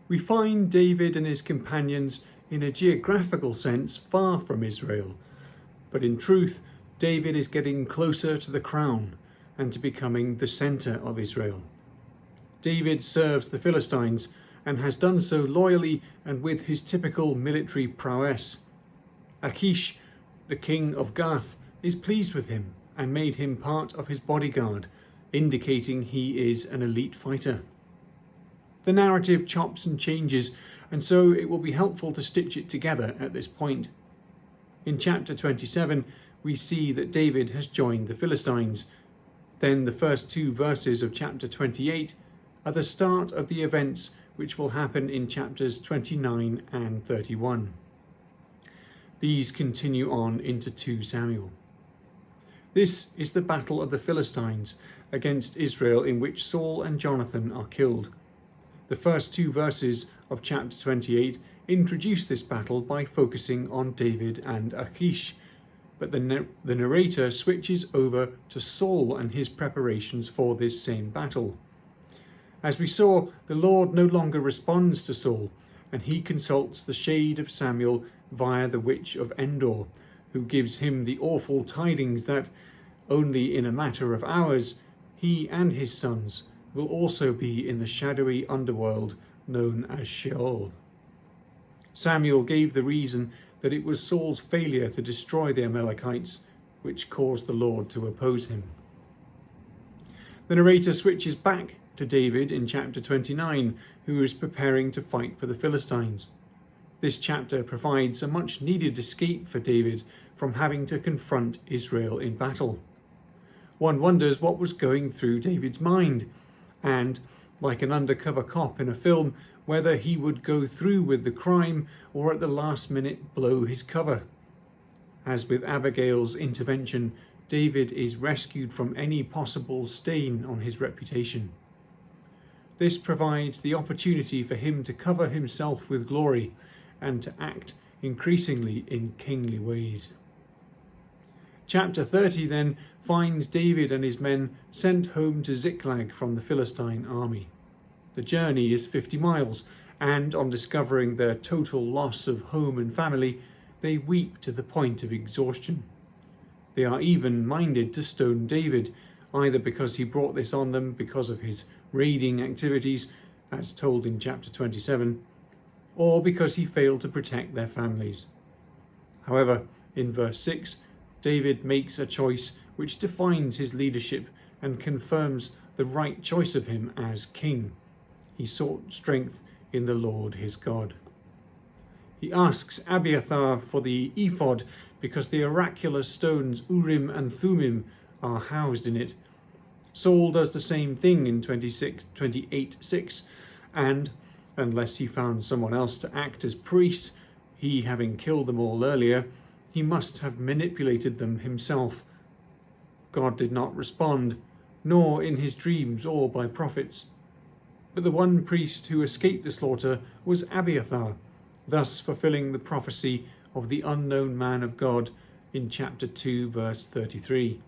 We find David and his companions in a geographical sense far from Israel, but in truth, David is getting closer to the crown and to becoming the centre of Israel. David serves the Philistines and has done so loyally and with his typical military prowess. Achish, the king of Gath, is pleased with him and made him part of his bodyguard, indicating he is an elite fighter. The narrative chops and changes, and so it will be helpful to stitch it together at this point. In chapter 27, we see that David has joined the Philistines. Then the first 2 verses of chapter 28 are the start of the events which will happen in chapters 29 and 31. These continue on into 2 Samuel. This is the battle of the Philistines against Israel, in which Saul and Jonathan are killed. The first 2 verses of chapter 28 introduce this battle by focusing on David and Achish, but the narrator switches over to Saul and his preparations for this same battle. As we saw, the Lord no longer responds to Saul, and he consults the shade of Samuel via the witch of Endor, who gives him the awful tidings that, only in a matter of hours, he and his sons will also be in the shadowy underworld known as Sheol. Samuel gave the reason that it was Saul's failure to destroy the Amalekites which caused the Lord to oppose him. The narrator switches back to David in chapter 29, who is preparing to fight for the Philistines. This chapter provides a much needed escape for David from having to confront Israel in battle. One wonders what was going through David's mind, and, like an undercover cop in a film, whether he would go through with the crime or at the last minute blow his cover. As with Abigail's intervention, David is rescued from any possible stain on his reputation. This provides the opportunity for him to cover himself with glory and to act increasingly in kingly ways. Chapter 30 then finds David and his men sent home to Ziklag from the Philistine army. The journey is 50 miles, and on discovering their total loss of home and family, they weep to the point of exhaustion. They are even minded to stone David, either because he brought this on them because of his raiding activities, as told in chapter 27, or because he failed to protect their families. However, in verse 6, David makes a choice which defines his leadership and confirms the right choice of him as king. He sought strength in the Lord his God. He asks Abiathar for the ephod because the oracular stones Urim and Thummim are housed in it. Saul does the same thing in 28:6, and, unless he found someone else to act as priest, he having killed them all earlier, he must have manipulated them himself. God did not respond, nor in his dreams or by prophets. But the one priest who escaped the slaughter was Abiathar, thus fulfilling the prophecy of the unknown man of God in chapter 2, verse 33.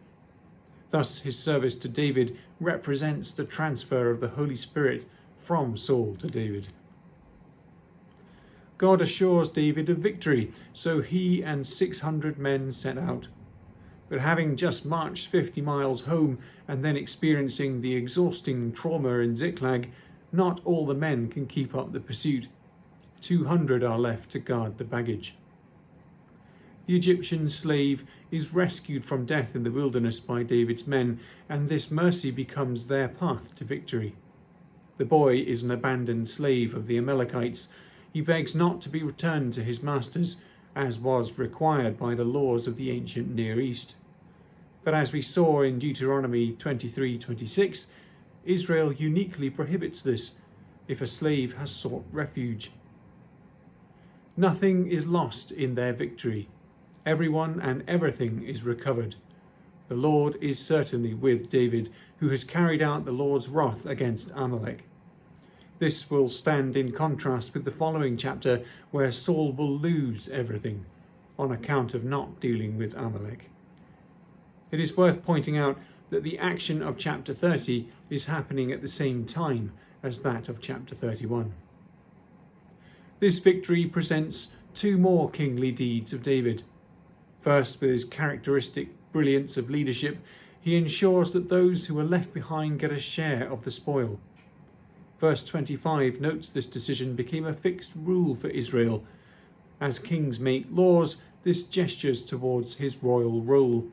Thus his service to David represents the transfer of the Holy Spirit from Saul to David. God assures David of victory, so he and 600 men set out. But having just marched 50 miles home and then experiencing the exhausting trauma in Ziklag, not all the men can keep up the pursuit. 200 are left to guard the baggage. The Egyptian slave is rescued from death in the wilderness by David's men, and this mercy becomes their path to victory. The boy is an abandoned slave of the Amalekites. He begs not to be returned to his masters, as was required by the laws of the ancient Near East. But as we saw in Deuteronomy 23:26, Israel uniquely prohibits this if a slave has sought refuge. Nothing is lost in their victory. Everyone and everything is recovered. The Lord is certainly with David, who has carried out the Lord's wrath against Amalek. This will stand in contrast with the following chapter, where Saul will lose everything on account of not dealing with Amalek. It is worth pointing out that the action of chapter 30 is happening at the same time as that of chapter 31. This victory presents two more kingly deeds of David. First, with his characteristic brilliance of leadership, he ensures that those who are left behind get a share of the spoil. Verse 25 notes this decision became a fixed rule for Israel. As kings make laws, this gestures towards his royal rule.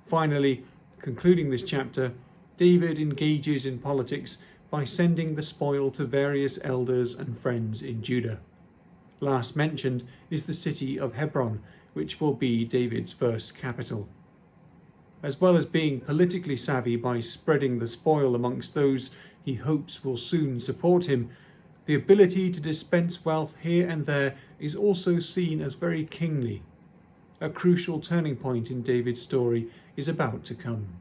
Finally, concluding this chapter, David engages in politics by sending the spoil to various elders and friends in Judah. Last mentioned is the city of Hebron, which will be David's first capital. As well as being politically savvy by spreading the spoil amongst those he hopes will soon support him, the ability to dispense wealth here and there is also seen as very kingly. A crucial turning point in David's story is about to come.